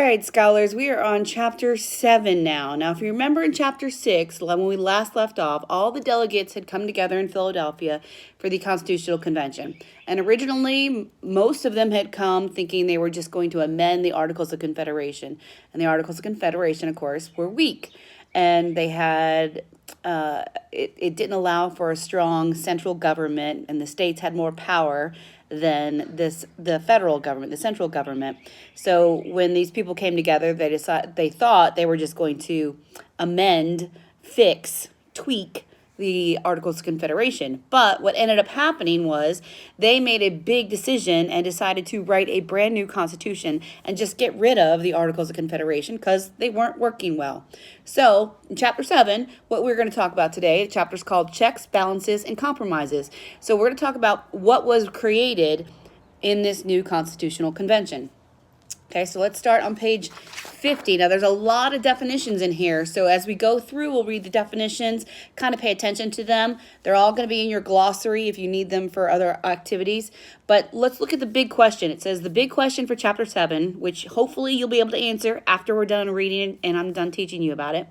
right, scholars, we are on chapter 7 now. Now, if you remember in chapter 6, when we last left off, all the delegates had come together in Philadelphia for the Constitutional Convention. And originally, most of them had come thinking they were just going to amend the Articles of Confederation. And the Articles of Confederation, of course, were weak. And they had, it didn't allow for a strong central government, and the states had more power than the federal government, the central government. So when these people came together, they thought they were just going to amend, fix, tweak the Articles of Confederation. But what ended up happening was they made a big decision and decided to write a brand new constitution and just get rid of the Articles of Confederation because they weren't working well. So in chapter 7, what we're going to talk about today, the chapter is called Checks, Balances, and Compromises. So we're going to talk about what was created in this new constitutional convention. Okay, so let's start on page 50. Now, there's a lot of definitions in here. So as we go through, we'll read the definitions, kind of pay attention to them. They're all going to be in your glossary if you need them for other activities. But let's look at the big question. It says the big question for chapter 7, which hopefully you'll be able to answer after we're done reading and I'm done teaching you about it,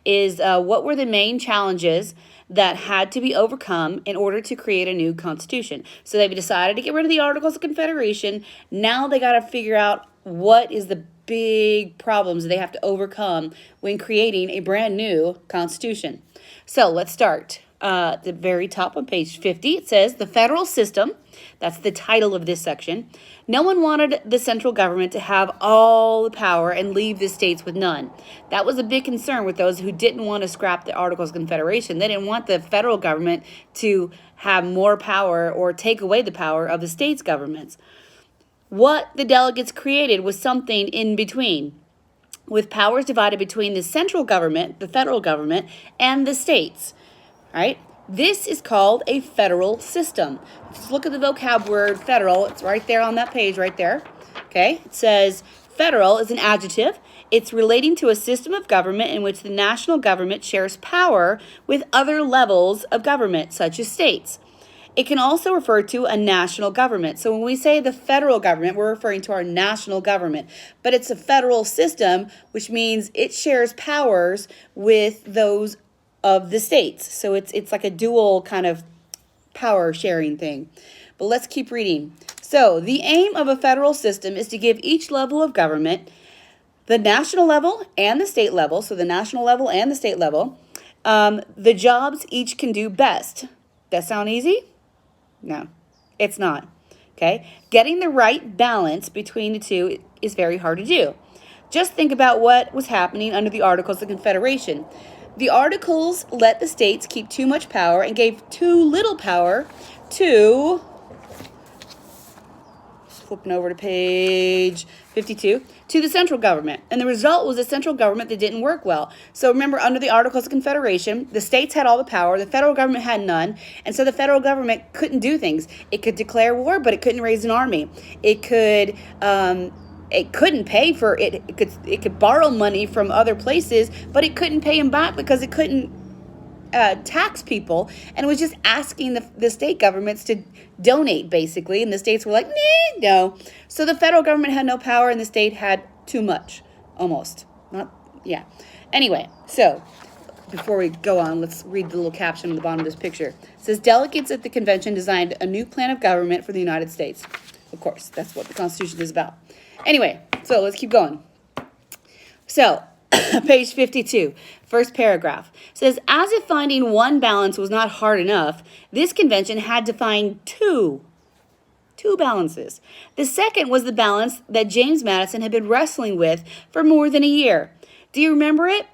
is what were the main challenges that had to be overcome in order to create a new constitution? So they've decided to get rid of the Articles of Confederation. Now they got to figure out what is the big problems they have to overcome when creating a brand new constitution. So let's start. At the very top of page 50, it says the federal system. That's the title of this section. No one wanted the central government to have all the power and leave the states with none. That was a big concern with those who didn't want to scrap the Articles of Confederation. They didn't want the federal government to have more power or take away the power of the states' governments. What the delegates created was something in between, with powers divided between the central government, the federal government, and the states. Right? This is called a federal system. Just look at the vocab word federal. It's right there on that page right there. Okay? It says federal is an adjective. It's relating to a system of government in which the national government shares power with other levels of government, such as states. It can also refer to a national government. So when we say the federal government, we're referring to our national government. But it's a federal system, which means it shares powers with those of the states. So it's like a dual kind of power sharing thing. But let's keep reading. So the aim of a federal system is to give each level of government, the national level and the state level, so the national level and the state level, the jobs each can do best. That sound easy? No, it's not. Okay? Getting the right balance between the two is very hard to do. Just think about what was happening under the Articles of Confederation. The Articles let the states keep too much power and gave too little power to, flipping over to page 52, to the central government. And the result was a central government that didn't work well. So remember, under the Articles of Confederation, the states had all the power, the federal government had none, and so the federal government couldn't do things. It could declare war, but it couldn't raise an army. It couldn't pay for it. It could borrow money from other places, but it couldn't pay them back because it couldn't tax people, and it was just asking the state governments to donate, basically, and the states were like, nah, no. So the federal government had no power, and the state had too much, almost. Anyway, so before we go on, let's read the little caption on the bottom of this picture. It says, delegates at the convention designed a new plan of government for the United States. Of course, that's what the Constitution is about. Anyway, so let's keep going. So, page 52, first paragraph, says, as if finding one balance was not hard enough, this convention had to find two balances. The second was the balance that James Madison had been wrestling with for more than a year. Do you remember it?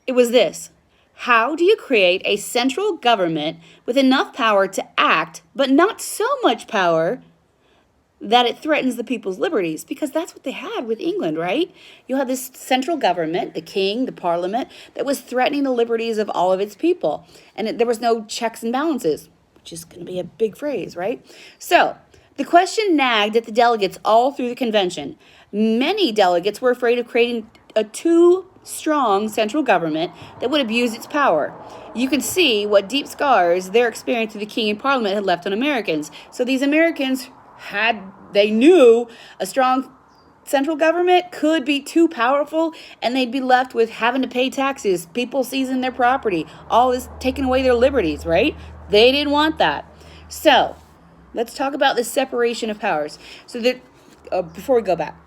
It was this. How do you create a central government with enough power to act, but not so much power that it threatens the people's liberties? Because that's what they had with England, right? You had this central government, the king, the parliament, that was threatening the liberties of all of its people. And there was no checks and balances, which is going to be a big phrase, right? So the question nagged at the delegates all through the convention. Many delegates were afraid of creating a too strong central government that would abuse its power. You can see what deep scars their experience with the king and parliament had left on Americans. So these Americans they knew a strong central government could be too powerful and they'd be left with having to pay taxes, people seizing their property, all this taking away their liberties, right? They didn't want that. So let's talk about the separation of powers. So that before we go back.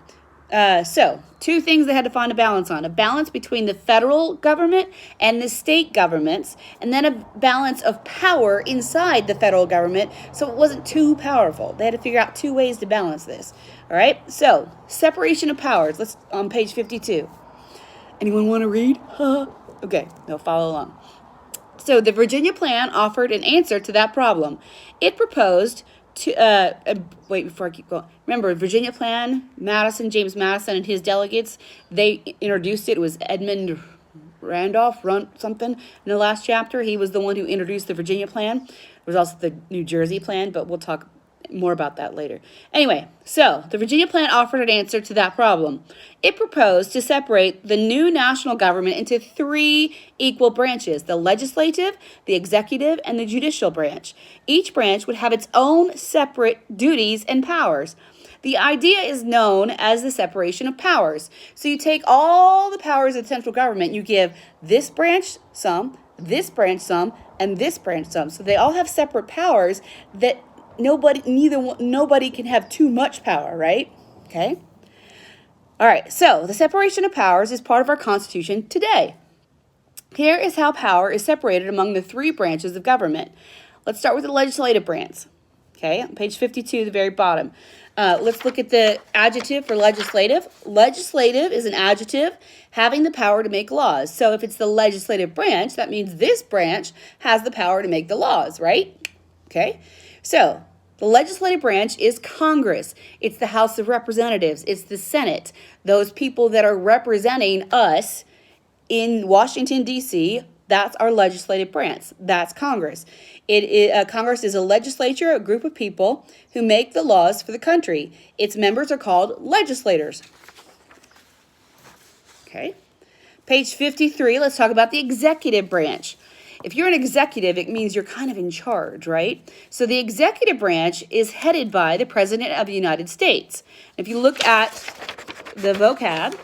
So two things they had to find a balance on: a balance between the federal government and the state governments, and then a balance of power inside the federal government so it wasn't too powerful. They had to figure out two ways to balance this. All right, so separation of powers. Let's on page 52. Anyone want to read? Okay, no, follow along. So the Virginia Plan offered an answer to that problem. It proposed to, wait, before I keep going. Remember, Virginia Plan, James Madison and his delegates, they introduced it. It was Edmund Randolph, something, in the last chapter. He was the one who introduced the Virginia Plan. There was also the New Jersey Plan, but we'll talk more about that later. Anyway, so the Virginia Plan offered an answer to that problem. It proposed to separate the new national government into three equal branches: the legislative, the executive, and the judicial branch. Each branch would have its own separate duties and powers. The idea is known as the separation of powers. So you take all the powers of the central government, you give this branch some, and this branch some. So they all have separate powers that nobody can have too much power, right? Okay. All right. So the separation of powers is part of our Constitution today. Here is how power is separated among the three branches of government. Let's start with the legislative branch. Okay, on page 52, the very bottom. Let's look at the adjective for legislative. Legislative is an adjective having the power to make laws. So if it's the legislative branch, that means this branch has the power to make the laws, right? Okay. So the legislative branch is Congress. It's the House of Representatives. It's the Senate. Those people that are representing us in Washington, D.C., that's our legislative branch. That's Congress. Congress is a legislature, a group of people who make the laws for the country. Its members are called legislators. Okay. Page 53, let's talk about the executive branch. If you're an executive, it means you're kind of in charge, right? So the executive branch is headed by the President of the United States. If you look at the vocab,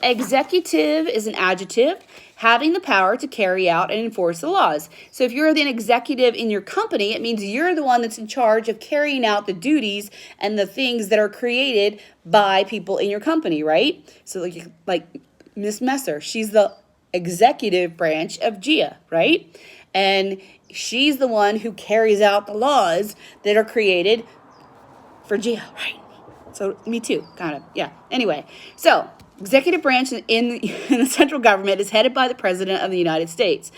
executive is an adjective having the power to carry out and enforce the laws. So if you're an executive in your company, it means you're the one that's in charge of carrying out the duties and the things that are created by people in your company, right? So like Miss Messer, she's the executive branch of GIA, right? And she's the one who carries out the laws that are created for GIA, right? So me too, kind of, yeah. Anyway, so executive branch in the central government is headed by the President of the United States.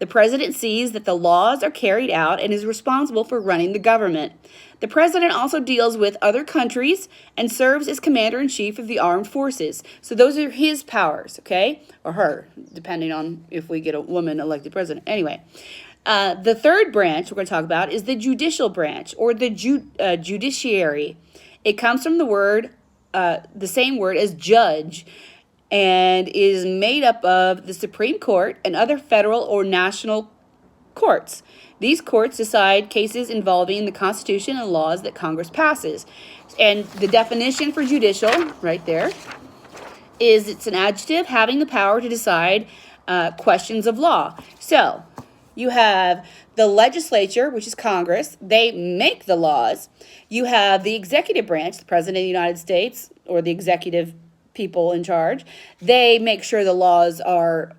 The President sees that the laws are carried out and is responsible for running the government. The President also deals with other countries and serves as Commander-in-Chief of the Armed Forces. So those are his powers, okay? Or her, depending on if we get a woman elected president. Anyway, the third branch we're going to talk about is the judicial branch, or the judiciary. It comes from the word, the same word as judge, and is made up of the Supreme Court and other federal or national courts. These courts decide cases involving the Constitution and laws that Congress passes. And the definition for judicial, right there, is it's an adjective having the power to decide questions of law. So you have the legislature, which is Congress. They make the laws. You have the executive branch, the President of the United States, or the executive people in charge. They make sure the laws are,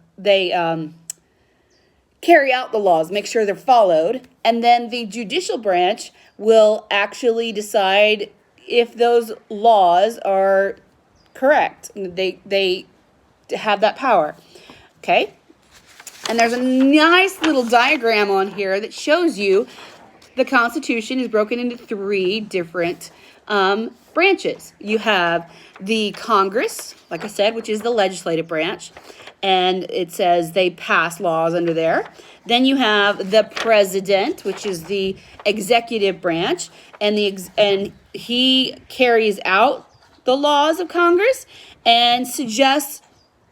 carry out the laws, make sure they're followed. And then the judicial branch will actually decide if those laws are correct. They have that power. Okay? And there's a nice little diagram on here that shows you the Constitution is broken into three different branches. You have the Congress, like I said, which is the legislative branch, and it says they pass laws under there. Then you have the President, which is the executive branch, and he carries out the laws of Congress and suggests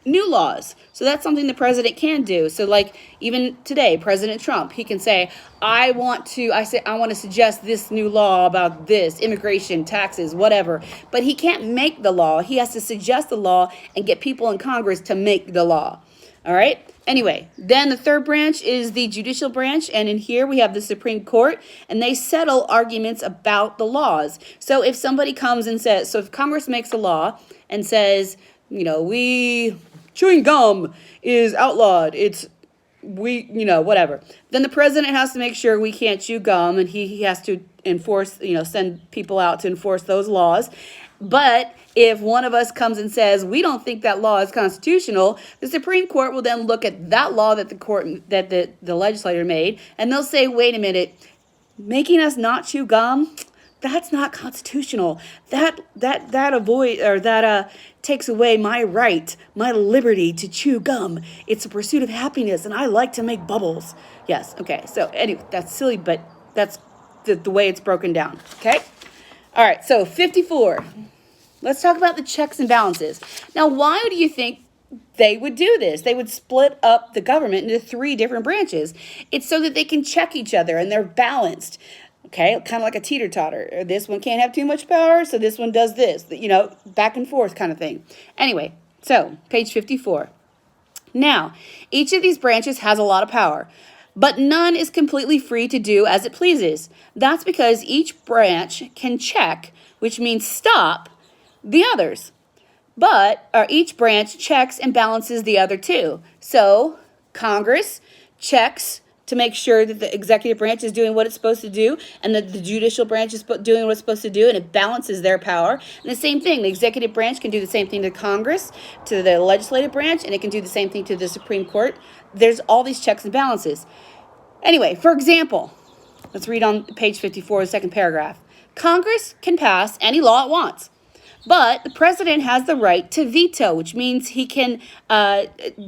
new laws. So that's something the president can do. So like even today, President Trump, he can say, I want to suggest this new law about this, immigration, taxes, whatever. But he can't make the law. He has to suggest the law and get people in Congress to make the law. All right. Anyway, then the third branch is the judicial branch. And in here we have the Supreme Court, and they settle arguments about the laws. So if somebody comes and says, so if Congress makes a law and says, chewing gum is outlawed, whatever, then the president has to make sure we can't chew gum, and he has to enforce, send people out to enforce those laws. But if one of us comes and says we don't think that law is constitutional, the Supreme Court will then look at that law that the legislator made, and they'll say, wait a minute, making us not chew gum, that's not constitutional. That takes away my right, my liberty to chew gum. It's a pursuit of happiness, and I like to make bubbles. Yes. Okay. So anyway, that's silly, but that's the way it's broken down. Okay. All right. So 54. Let's talk about the checks and balances. Now, why do you think they would do this? They would split up the government into 3 different branches. It's so that they can check each other and they're balanced. Okay, kind of like a teeter-totter. This one can't have too much power, so this one does this. Back and forth kind of thing. Anyway, so page 54. Now, each of these branches has a lot of power, but none is completely free to do as it pleases. That's because each branch can check, which means stop, the others. But each branch checks and balances the other 2. So Congress checks to make sure that the executive branch is doing what it's supposed to do, and that the judicial branch is doing what it's supposed to do, and it balances their power. And the same thing, the executive branch can do the same thing to Congress, to the legislative branch, and it can do the same thing to the Supreme Court. There's all these checks and balances. Anyway, for example, let's read on page 54, the second paragraph. Congress can pass any law it wants, but the president has the right to veto, which means he can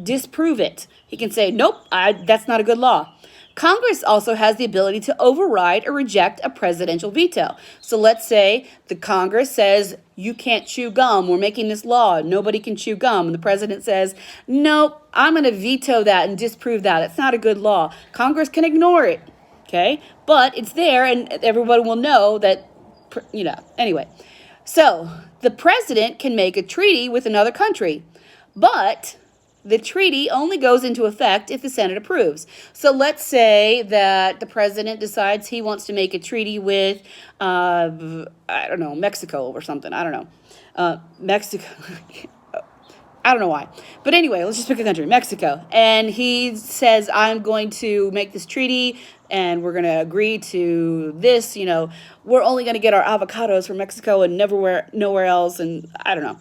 disprove it. He can say, nope, that's not a good law. Congress also has the ability to override or reject a presidential veto. So let's say the Congress says, you can't chew gum. We're making this law. Nobody can chew gum. And the president says, nope, I'm going to veto that and disprove that. It's not a good law. Congress can ignore it. Okay. But it's there and everybody will know that, anyway. So the president can make a treaty with another country, but the treaty only goes into effect if the Senate approves. So let's say that the president decides he wants to make a treaty with, Mexico or something. I don't know. Mexico. I don't know why. But anyway, let's just pick a country, Mexico. And he says, I'm going to make this treaty and we're going to agree to this. We're only going to get our avocados from Mexico and nowhere else. And I don't know.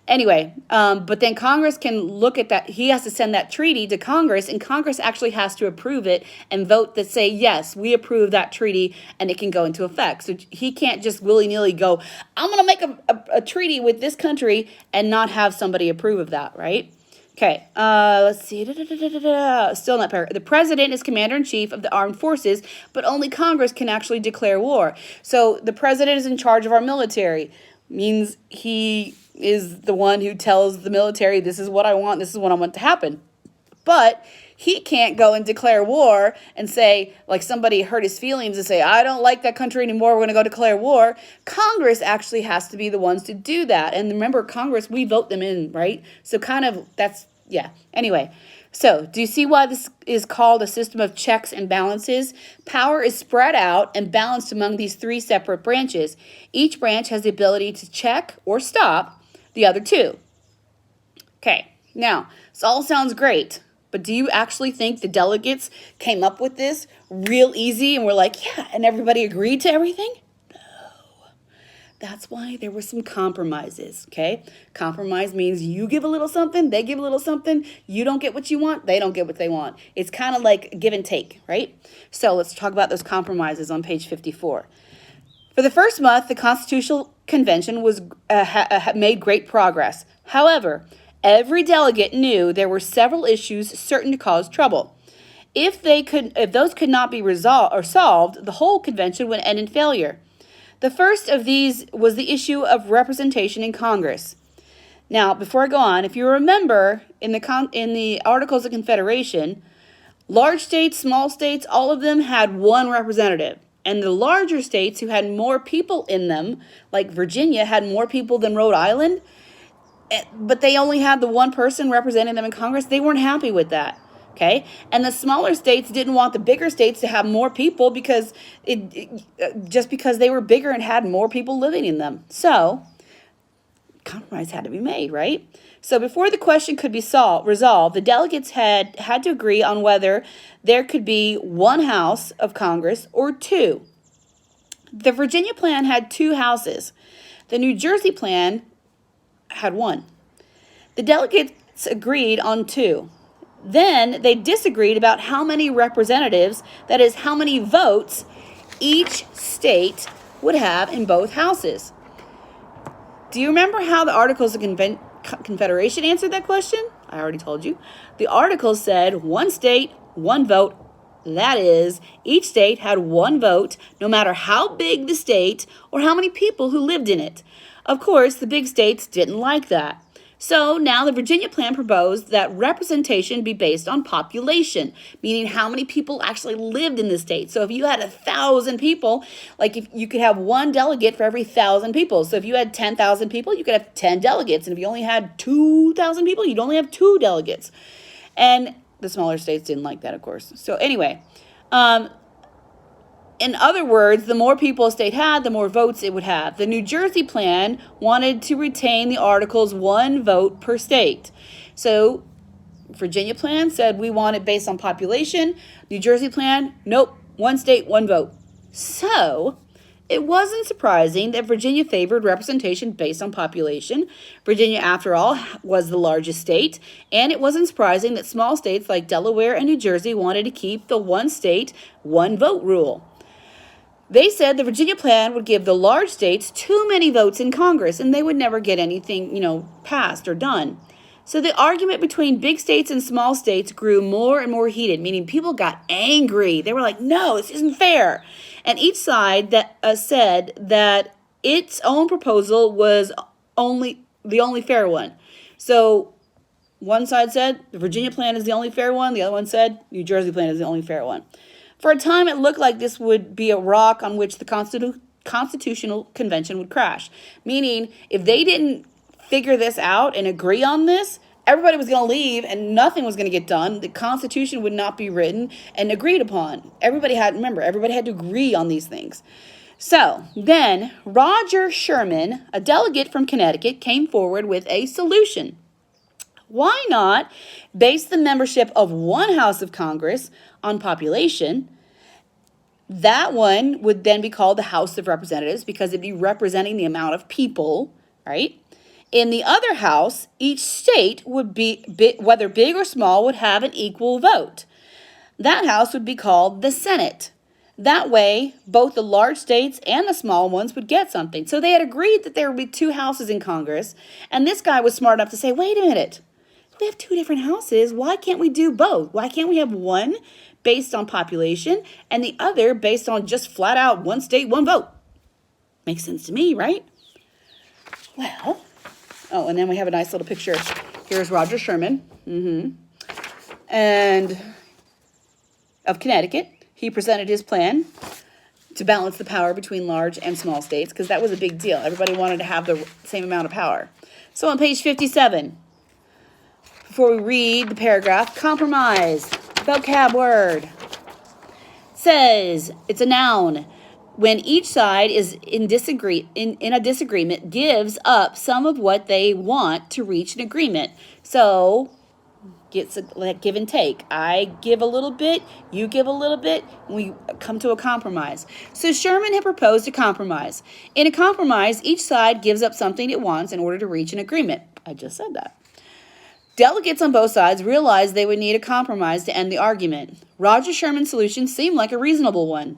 Anyway, but then Congress can look at that. He has to send that treaty to Congress, and Congress actually has to approve it and vote that say, yes, we approve that treaty, and it can go into effect. So he can't just willy-nilly go, I'm going to make a treaty with this country and not have somebody approve of that, right? Okay, let's see. Still not paragraph. The president is commander-in-chief of the armed forces, but only Congress can actually declare war. So the president is in charge of our military. Means he is the one who tells the military, this is what I want to happen. But he can't go and declare war and say, like somebody hurt his feelings and say, I don't like that country anymore, we're going to go declare war. Congress actually has to be the ones to do that. And remember, Congress, we vote them in, right? So Anyway, so do you see why this is called a system of checks and balances? Power is spread out and balanced among these 3 separate branches. Each branch has the ability to check or stop the other 2. Okay, now, this all sounds great, but do you actually think the delegates came up with this real easy and were like, yeah, and everybody agreed to everything? That's why there were some compromises, okay? Compromise means you give a little something, they give a little something. You don't get what you want, they don't get what they want. It's kind of like give and take, right? So let's talk about those compromises on page 54. For the first month, the Constitutional Convention was made great progress. However, every delegate knew there were several issues certain to cause trouble. If those could not be resolved or solved, the whole convention would end in failure. The first of these was the issue of representation in Congress. Now, before I go on, if you remember in the Articles of Confederation, large states, small states, all of them had one representative. And the larger states who had more people in them, like Virginia, had more people than Rhode Island, but they only had the one person representing them in Congress. They weren't happy with that. Okay, and the smaller states didn't want the bigger states to have more people because just because they were bigger and had more people living in them. So compromise had to be made, right? So before the question could be resolved, the delegates had to agree on whether there could be one house of Congress or two. The Virginia plan had two houses. The New Jersey plan had one. The delegates agreed on two. Then they disagreed about how many representatives, that is, how many votes each state would have in both houses. Do you remember how the Articles of Confederation answered that question? I already told you. The Articles said one state, one vote. That is, each state had one vote, no matter how big the state or how many people who lived in it. Of course, the big states didn't like that. So now the Virginia plan proposed that representation be based on population, meaning how many people actually lived in the state. So if you had 1,000 people, like if you could have one delegate for every 1,000 people. So if you had 10,000 people, you could have 10 delegates. And if you only had 2,000 people, you'd only have 2 delegates. And the smaller states didn't like that, of course. So anyway, in other words, the more people a state had, the more votes it would have. The New Jersey plan wanted to retain the Articles one vote per state. So Virginia plan said we want it based on population. New Jersey plan, nope, one state, one vote. So it wasn't surprising that Virginia favored representation based on population. Virginia, after all, was the largest state, and it wasn't surprising that small states like Delaware and New Jersey wanted to keep the one state, one vote rule. They said the Virginia plan would give the large states too many votes in Congress, and they would never get anything, passed or done. So the argument between big states and small states grew more and more heated, meaning people got angry. They were like, no, this isn't fair. And each side that said that its own proposal was the only fair one. So one side said the Virginia plan is the only fair one. The other one said New Jersey plan is the only fair one. For a time, it looked like this would be a rock on which the Constitutional Convention would crash. Meaning, if they didn't figure this out and agree on this, everybody was going to leave and nothing was going to get done. The Constitution would not be written and agreed upon. Everybody had to agree on these things. So then Roger Sherman, a delegate from Connecticut, came forward with a solution. Why not base the membership of one house of Congress on population? That one would then be called the House of Representatives because it'd be representing the amount of people, right? In the other house, each state would be, whether big or small, would have an equal vote. That house would be called the Senate. That way, both the large states and the small ones would get something. So they had agreed that there would be two houses in Congress, and this guy was smart enough to say, wait a minute, we have two different houses. Why can't we do both? Why can't we have one based on population and the other based on just flat out one state, one vote? Makes sense to me, right? Well, and then we have a nice little picture. Here's Roger Sherman, and of Connecticut. He presented his plan to balance the power between large and small states because that was a big deal. Everybody wanted to have the same amount of power. So on page 57, before we read the paragraph, compromise, vocab word, says it's a noun. When each side is in a disagreement, gives up some of what they want to reach an agreement. So it's like give and take. I give a little bit, you give a little bit, and we come to a compromise. So Sherman had proposed a compromise. In a compromise, each side gives up something it wants in order to reach an agreement. I just said that. Delegates on both sides realized they would need a compromise to end the argument. Roger Sherman's solution seemed like a reasonable one.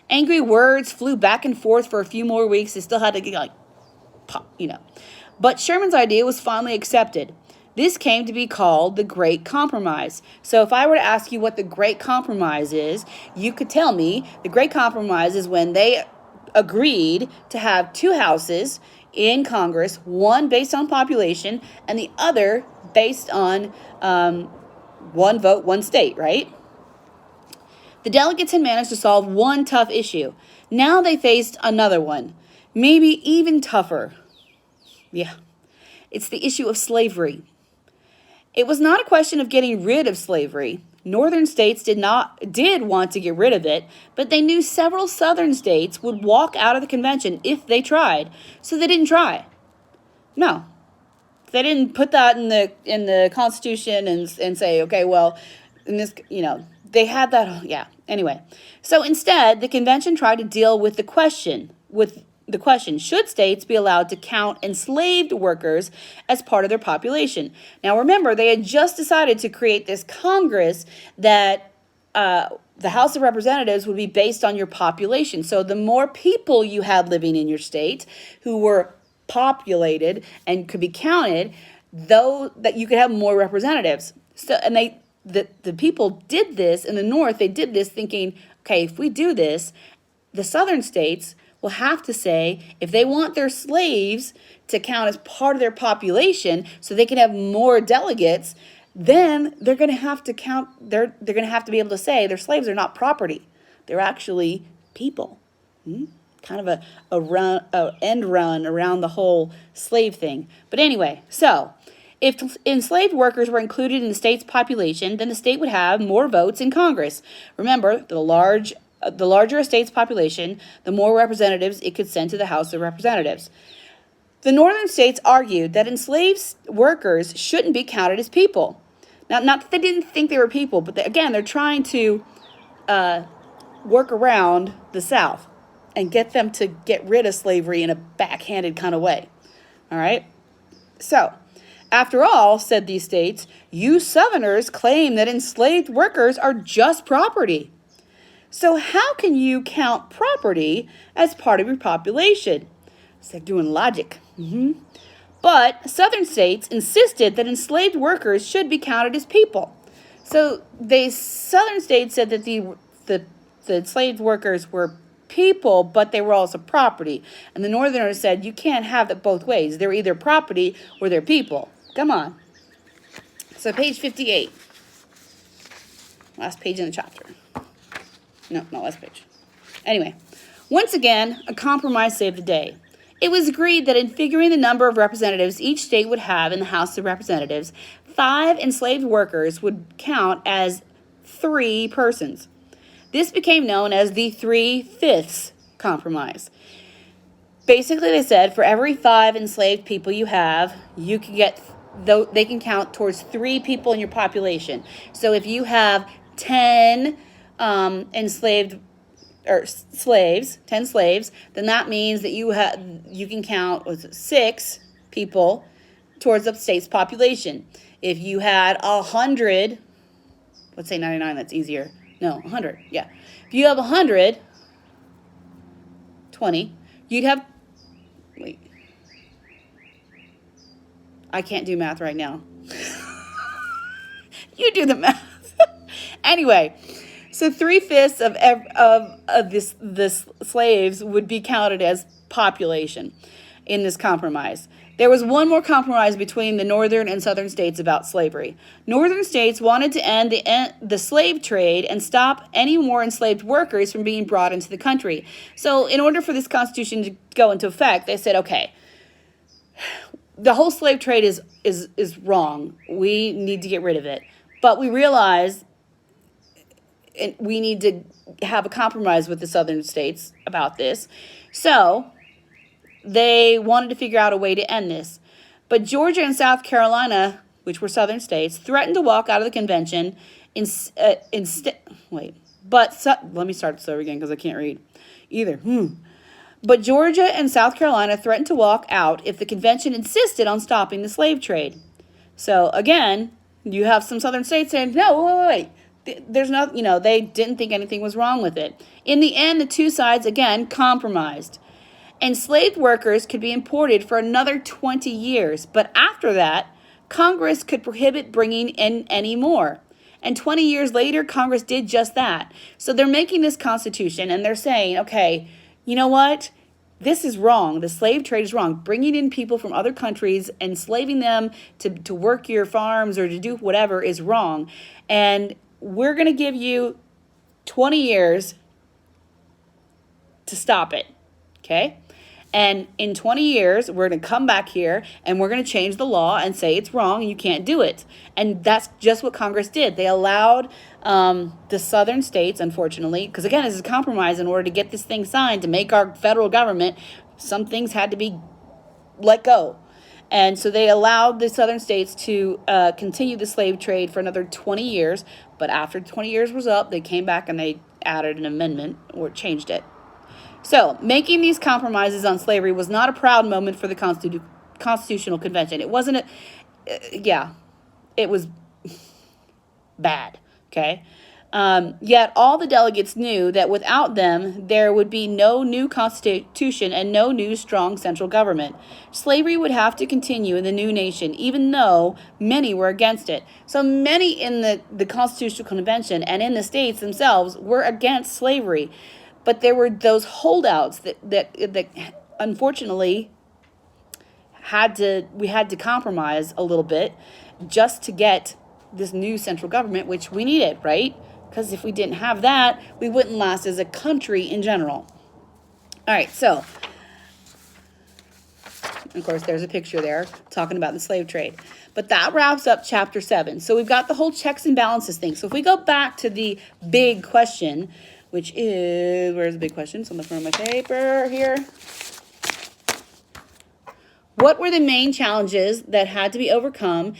Angry words flew back and forth for a few more weeks. They still had to get pop, But Sherman's idea was finally accepted. This came to be called the Great Compromise. So if I were to ask you what the Great Compromise is, you could tell me the Great Compromise is when they agreed to have two houses, in Congress, one based on population and the other based on one vote, one state, right? The delegates had managed to solve one tough issue. Now they faced another one, maybe even tougher. Yeah, it's the issue of slavery. It was not a question of getting rid of slavery. Northern states did want to get rid of it, but they knew several southern states would walk out of the convention if they tried, so they didn't try. No. They didn't put that in the Constitution and say, okay, well, in this, they had that, yeah. Anyway, so instead, the convention tried to deal with the question, should states be allowed to count enslaved workers as part of their population? Now, remember, they had just decided to create this Congress that the House of Representatives would be based on your population. So the more people you had living in your state who were populated and could be counted, though that you could have more representatives. So, and the people did this in the North. They did this thinking, okay, if we do this, the southern states will have to say, if they want their slaves to count as part of their population so they can have more delegates, then they're going to have to count, they're going to have to be able to say their slaves are not property. They're actually people. Kind of a end run around the whole slave thing. But anyway, so if enslaved workers were included in the state's population, then the state would have more votes in Congress. Remember, the larger a state's population, the more representatives it could send to the House of Representatives. The northern states argued that enslaved workers shouldn't be counted as people. Now, not that they didn't think they were people, but again, they're trying to work around the South and get them to get rid of slavery in a backhanded kind of way. All right? So, after all, said these states, you Southerners claim that enslaved workers are just property. So how can you count property as part of your population? It's like doing logic. But Southern states insisted that enslaved workers should be counted as people. So Southern states said that the enslaved workers were people, but they were also property. And the Northerners said, you can't have it both ways. They're either property or they're people. Come on. So page 58. Last page in the chapter. No, not last page. Anyway, once again, a compromise saved the day. It was agreed that in figuring the number of representatives each state would have in the House of Representatives, 5 enslaved workers would count as 3 persons. This became known as the 3/5 compromise. Basically, they said for every 5 enslaved people you have, you can get, though they can count towards 3 people in your population. So if you have 10 enslaved or slaves, 10 slaves, then that means that you can count 6 people towards the state's population. If you had 100, let's say 99, that's easier. No, 100, yeah. If you have 100, 20, you'd have, wait. I can't do math right now. You do the math. Anyway, so 3/5 of this slaves would be counted as population in this compromise. There was one more compromise between the northern and southern states about slavery. Northern states wanted to end the slave trade and stop any more enslaved workers from being brought into the country. So in order for this constitution to go into effect, they said, okay, the whole slave trade is wrong. We need to get rid of it. But we realize we need to have a compromise with the southern states about this. So they wanted to figure out a way to end this. But Georgia and South Carolina, which were southern states, threatened to walk out of the convention let me start this over again because I can't read either. But Georgia and South Carolina threatened to walk out if the convention insisted on stopping the slave trade. So again, you have some southern states saying, no, wait. There's not, they didn't think anything was wrong with it. In the end, the two sides, again, compromised. Enslaved workers could be imported for another 20 years, but after that, Congress could prohibit bringing in any more. And 20 years later, Congress did just that. So they're making this constitution, and they're saying, okay, you know what? this is wrong. The slave trade is wrong. Bringing in people from other countries, enslaving them to work your farms or to do whatever is wrong. And we're going to give you 20 years to stop it, okay? And in 20 years, we're going to come back here and we're going to change the law and say it's wrong and you can't do it. And that's just what Congress did. They allowed the southern states, unfortunately, because again, this is a compromise in order to get this thing signed, to make our federal government, some things had to be let go. And so they allowed the southern states to continue the slave trade for another 20 years. But after 20 years was up, they came back and they added an amendment or changed it. So, making these compromises on slavery was not a proud moment for the Constitutional Convention. It wasn't it was bad, okay? Yet all the delegates knew that without them, there would be no new constitution and no new strong central government. Slavery would have to continue in the new nation, even though many were against it. So many in the Constitutional Convention and in the states themselves were against slavery. But there were those holdouts that unfortunately we had to compromise a little bit just to get this new central government, which we needed, right? Because if we didn't have that, we wouldn't last as a country in general. All right, so, of course, there's a picture there talking about the slave trade. But that wraps up chapter 7. So we've got the whole checks and balances thing. So if we go back to the big question, which is, where's the big question? It's on the front of my paper here. What were the main challenges that had to be overcome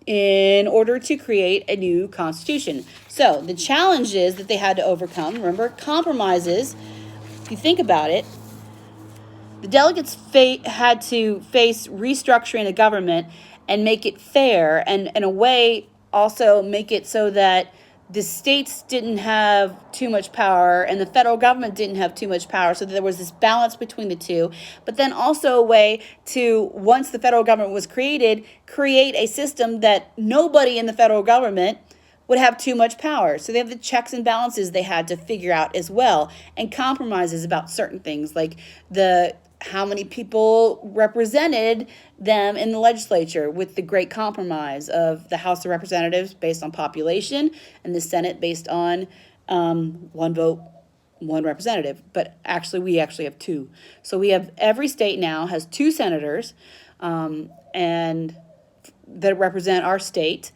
in order to create a new constitution? So the challenges that they had to overcome, remember, compromises, if you think about it, the delegates had to face restructuring the government and make it fair, and in a way also make it so that the states didn't have too much power and the federal government didn't have too much power, so that there was this balance between the two. But then also a way to, once the federal government was created, create a system that nobody in the federal government would have too much power. So they have the checks and balances they had to figure out as well, and compromises about certain things like how many people represented them in the legislature, with the great compromise of the House of Representatives based on population and the Senate based on one vote, one representative. But actually, we actually have two. So we have, every state now has two senators and that represent our state.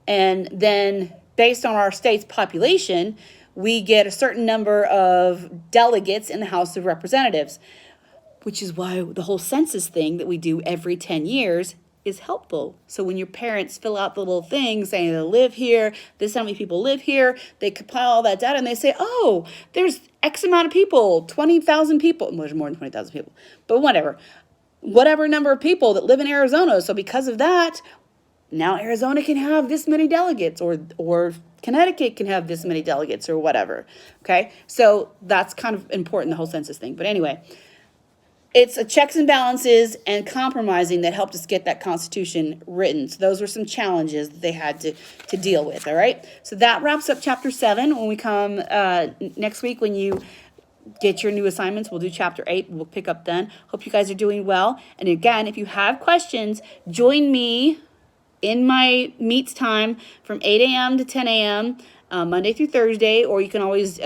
And then based on our state's population, we get a certain number of delegates in the House of Representatives, which is why the whole census thing that we do every 10 years is helpful. So when your parents fill out the little thing saying they live here, this is how many people live here, they compile all that data and they say, oh, there's X amount of people, 20,000 people. Well, there's more than 20,000 people, but whatever number of people that live in Arizona. So because of that, now Arizona can have this many delegates, or Connecticut can have this many delegates, or whatever. Okay, so that's kind of important, the whole census thing. But anyway, it's a checks and balances and compromising that helped us get that Constitution written. So those were some challenges that they had to deal with, all right? So that wraps up Chapter 7. When we come next week, when you get your new assignments, we'll do Chapter 8. We'll pick up then. Hope you guys are doing well. And again, if you have questions, join me in my meets time from 8 a.m. to 10 a.m., Monday through Thursday, or you can always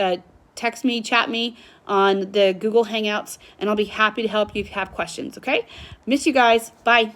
text me, chat me on the Google Hangouts, and I'll be happy to help you if you have questions, okay? Miss you guys. Bye.